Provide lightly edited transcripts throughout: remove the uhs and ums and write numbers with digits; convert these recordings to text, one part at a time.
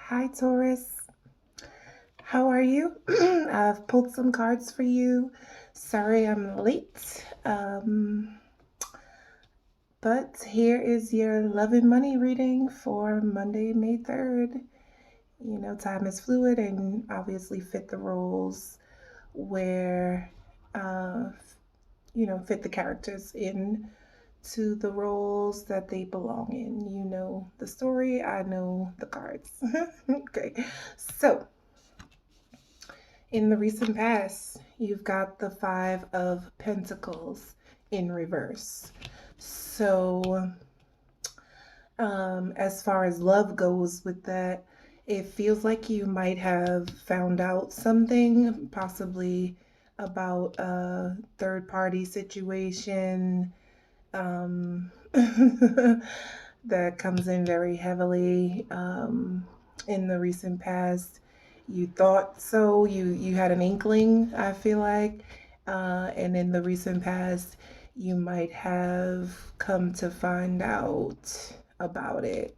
Hi, Taurus. How are you? I've pulled some cards for you. Sorry I'm late. But here is your love and money reading for Monday, May 3rd. Time is fluid and obviously fit the roles where, uh, fit the characters in to the roles that they belong in. You know the story, I know the cards. Okay, so in the recent past, you've got the Five of Pentacles in reverse. So, as far as love goes with that, it feels like you might have found out something, possibly about a third party situation that comes in very heavily in the recent past. You thought so, you had an inkling, I feel like, and in the recent past, you might have come to find out about it.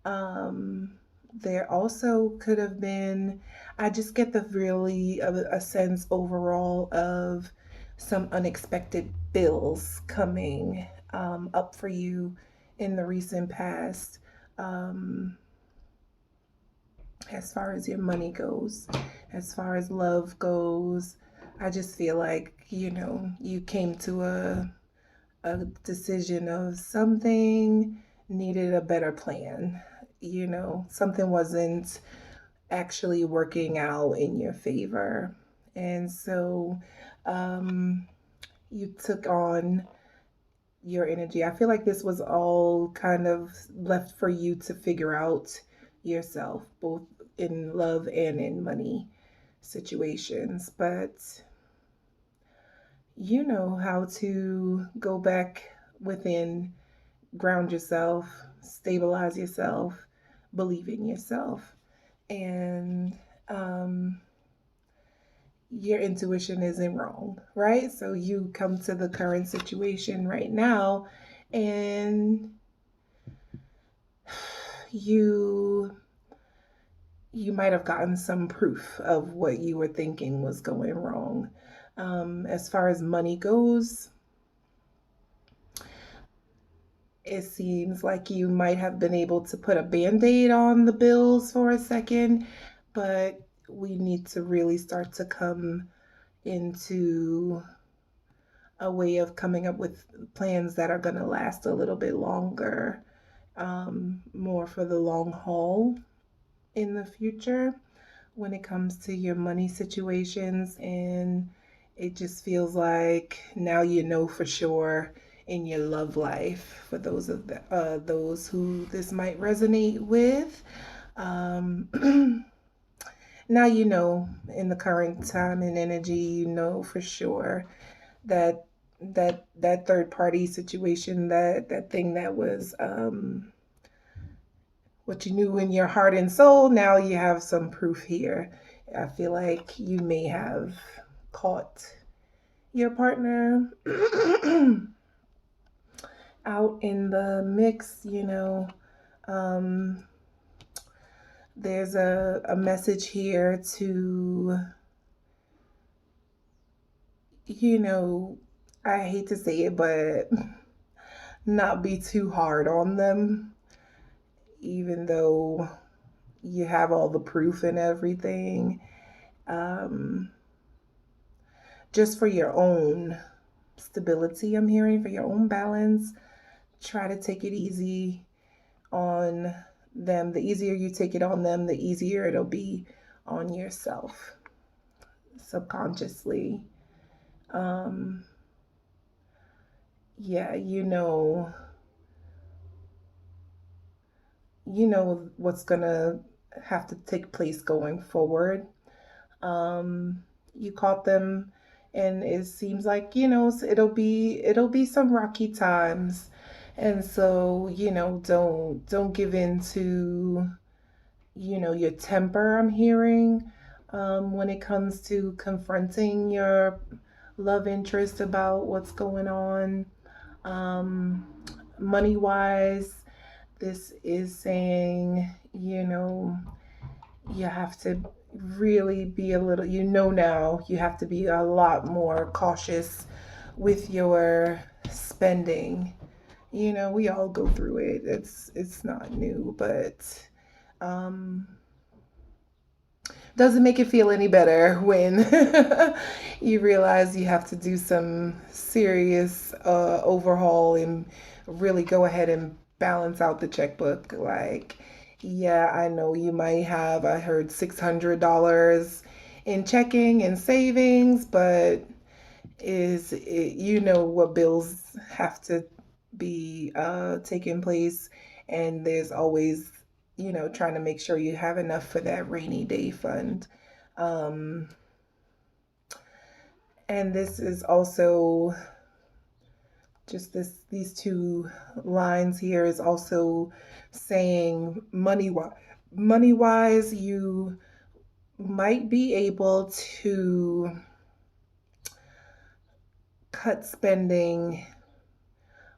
There also could have been, I just get the really a sense overall of some unexpected bills coming up for you in the recent past. Um, as far as your money goes, as far as love goes, I just feel like, you came to a decision of something needed a better plan. Something wasn't actually working out in your favor. And so you took on your energy. I feel like this was all kind of left for you to figure out yourself, both in love and in money situations. But you know how to go back within, ground yourself, stabilize yourself, believe in yourself. And your intuition isn't wrong, right? So you come to the current situation right now and you you might have gotten some proof of what you were thinking was going wrong. As far as money goes, it seems like you might have been able to put a band-aid on the bills for a second, but we need to really start to come into a way of coming up with plans that are going to last a little bit longer, more for the long haul in the future when it comes to your money situations. And it just feels like now you know for sure in your love life, for those who this might resonate with. Um, Now you know in the current time and energy, you know for sure that that third party situation, that thing that was what you knew in your heart and soul, now you have some proof here. I feel like you may have caught your partner out in the mix. Um, there's a message here to, you know, I hate to say it, but not be too hard on them, even though you have all the proof and everything. Um, just for your own stability, I'm hearing, for your own balance, try to take it easy on them. The easier you take it on them, the easier it'll be on yourself subconsciously. Um, yeah, what's gonna have to take place going forward. You caught them, and it seems like it'll be some rocky times, and so don't give in to your temper. I'm hearing when it comes to confronting your love interest about what's going on. Um, Money wise, this is saying, you have to really be a little, now you have to be a lot more cautious with your spending. We all go through it. It's not new, but um doesn't make it feel any better when you realize you have to do some serious overhaul and really go ahead and balance out the checkbook. Like, yeah, I know you might have, I heard $600 in checking and savings, but what bills have to be taking place, and there's always trying to make sure you have enough for that rainy day fund. um, and this is also just these two lines here is also saying money wise, you might be able to cut spending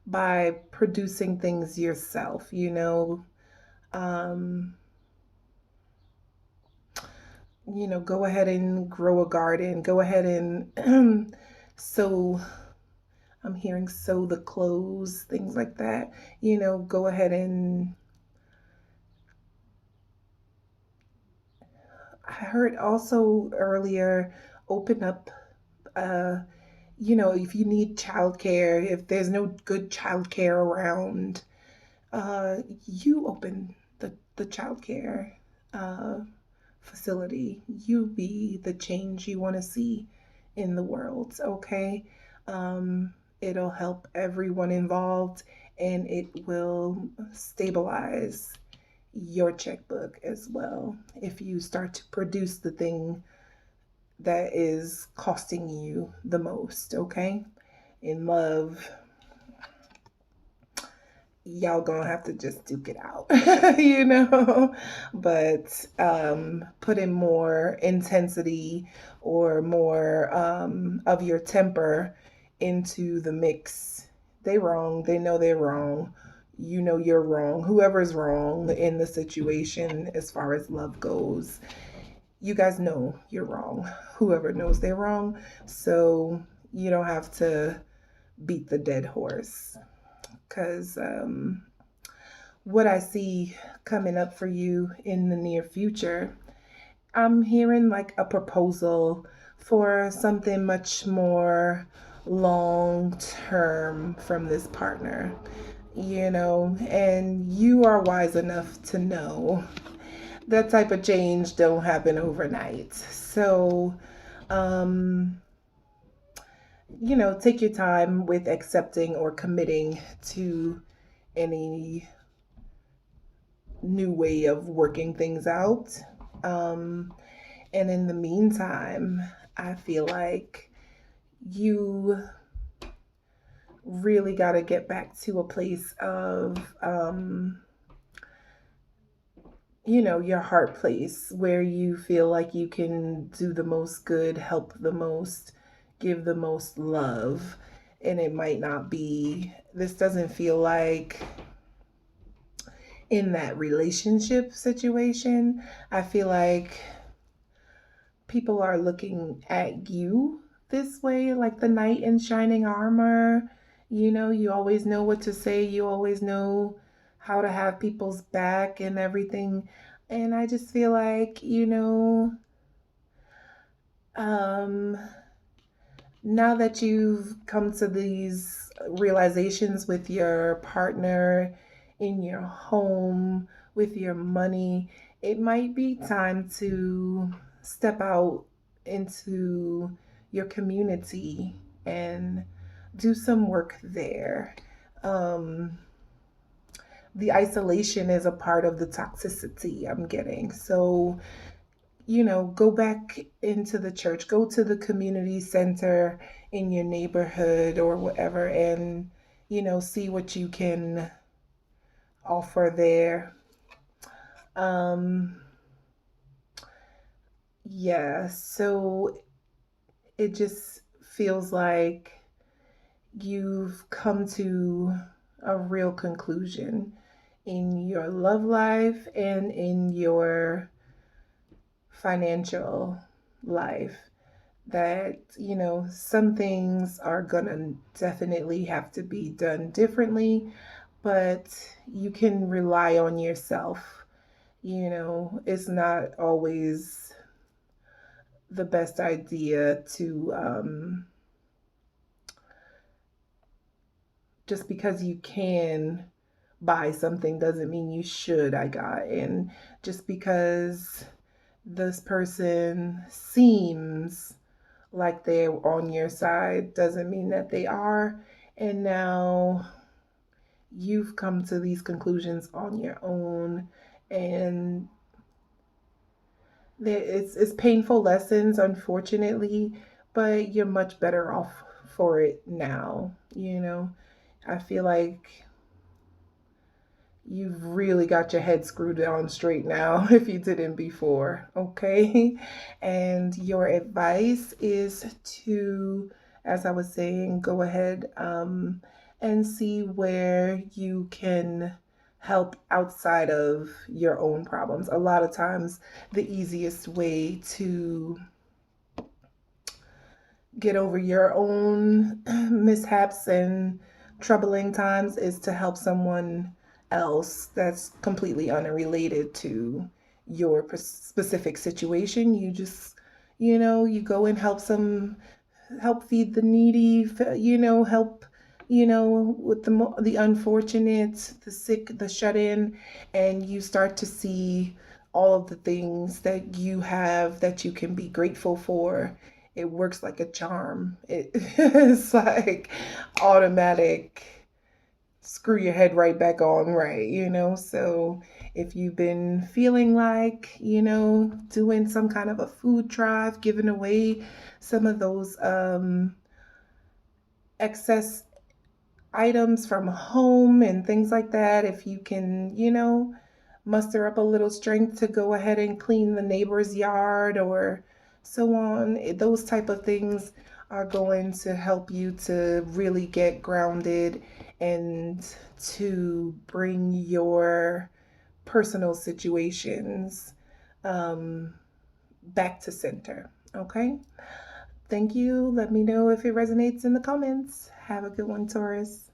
by producing things yourself, um, go ahead and grow a garden, go ahead and sew. I'm hearing sew the clothes, things like that. Go ahead and I heard also earlier open up, uh, if you need childcare, if there's no good childcare around, you open the childcare uh, facility. You be the change you want to see in the world, okay? It'll help everyone involved, and it will stabilize your checkbook as well if you start to produce the thing that is costing you the most, okay? In love, y'all gonna have to just duke it out, but put in more intensity or more of your temper into the mix. They wrong, they know they're wrong, you're wrong, whoever's wrong in the situation as far as love goes, you guys know you're wrong, whoever knows they're wrong, so you don't have to beat the dead horse. Because what I see coming up for you in the near future, I'm hearing like a proposal for something much more long term from this partner, and you are wise enough to know that type of change don't happen overnight. So, um, take your time with accepting or committing to any new way of working things out. Um, and in the meantime, I feel like you really got to get back to a place of, your heart place where you feel like you can do the most good, help the most, give the most love. And it might not be, this doesn't feel like in that relationship situation. I feel like people are looking at you this way, like the knight in shining armor. You always know what to say, you always know how to have people's back and everything. And I just feel like, um, now that you've come to these realizations with your partner, in your home, with your money, it might be time to step out into your community and do some work there. Um, the isolation is a part of the toxicity I'm getting. So, go back into the church, go to the community center in your neighborhood or whatever, and, see what you can offer there. Um, yeah, so it just feels like you've come to a real conclusion in your love life and in your financial life, that, some things are gonna definitely have to be done differently, but you can rely on yourself. It's not always the best idea to, just because you can buy something doesn't mean you should. And just because this person seems like they're on your side doesn't mean that they are. And now you've come to these conclusions on your own, and it's painful lessons, unfortunately, but you're much better off for it now. I feel like you've really got your head screwed on straight now if you didn't before, okay? And your advice is to, as I was saying, go ahead, and see where you can help outside of your own problems. A lot of times, the easiest way to get over your own mishaps and troubling times is to help someone else that's completely unrelated to your specific situation. You just, you go and help feed the needy, help, with the unfortunate, the sick, the shut in, and you start to see all of the things that you have that you can be grateful for. It works like a charm. It's like automatic, screw your head right back on right, So if you've been feeling like, doing some kind of a food drive, giving away some of those excess items from home and things like that, if you can, muster up a little strength to go ahead and clean the neighbor's yard or so on, those type of things are going to help you to really get grounded and to bring your personal situations back to center. Okay? Thank you. Let me know if it resonates in the comments. Have a good one, Taurus.